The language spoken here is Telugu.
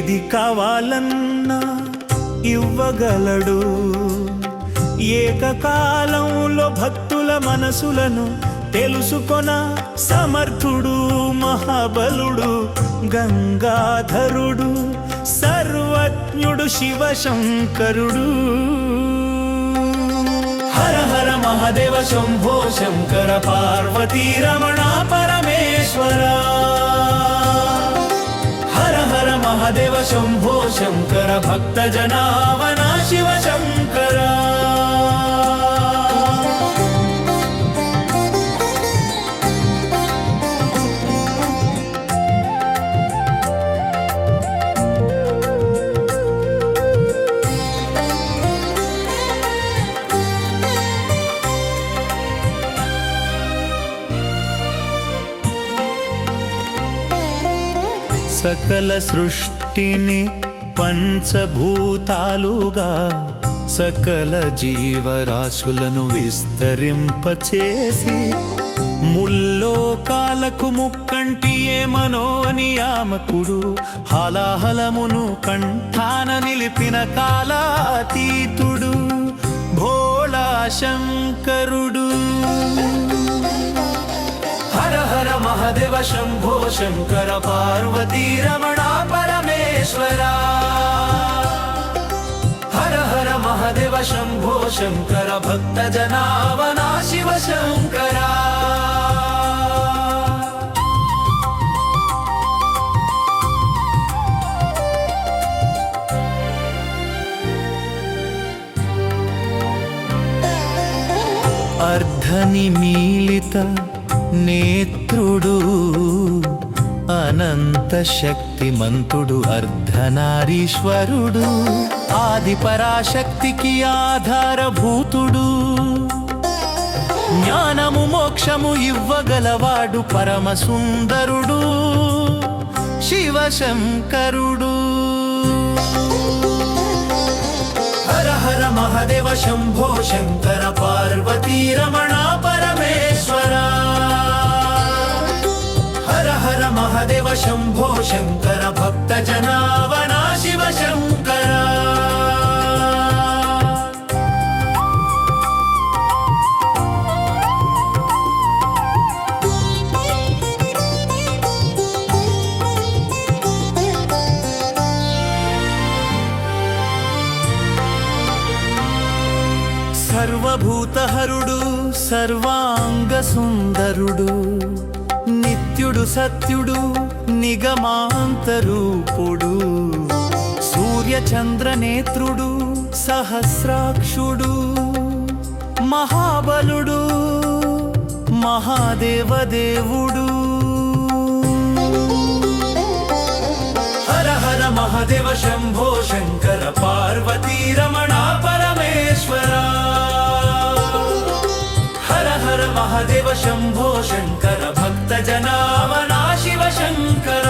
ఏది కావాలన్నా ఇవ్వగలడు. ఏకకాలంలో భక్తుల మనసులను తెలుసుకొన సమర్థుడు, మహాబలుడు, గంగాధరుడు, సర్వజ్ఞుడు శివశంకరుడు. హర హర మహాదేవ శంభో శంకర పార్వతీ రమణ పరమేశ్వర. హర హర మహాదేవ శంభో శంకర భక్త జనావన శివ శంకర. సకల సృష్టిని పంచభూతాలుగా సకల జీవరాశులను విస్తరింపచేసి ముల్లోకాలకు ముక్కంటి ఏమనో నియామకుడు హలాహలమును కంఠాన నిలిపిన కాలాతీతుడు భోళా శంకరుడు. హర హర మహాదేవ శంభో శంకర పార్వతీ రమణ పరమేశ్వర. హర హర మహాదేవ శంభో శంకర భక్త జనావన శివ శంకర. అర్ధనిమీలిత నేత్రుడు అనంత శక్తిమంతుడు అర్ధనారీశ్వరుడు ఆది పరాశక్తికి ఆధారభూతుడు. జ్ఞానము మోక్షము ఇవ్వగలవాడు పరమ సుందరుడు శివశంకరుడు. హర హర మహాదేవ శంభో శంకర పార్వతీ రమణ పరమేశ్వర. హర హర మహాదేవ శంభో శంకర భక్త జనావన శివ శంకర. సర్వభూతహరుడు సర్వాంగ సుందరుడు నిత్యుడు సత్యుడు నిగమాంతరూపుడు సూర్యచంద్రనేత్రుడు సహస్రాక్షుడు మహాబలుడు మహాదేవదేవుడు. హర హర మహాదేవ శంభో శంకర పార్వతీ రమణ పరమేశ్వర. హర హర మహాదేవ శంభో శంకర భక్త జనావన శివ శంకర.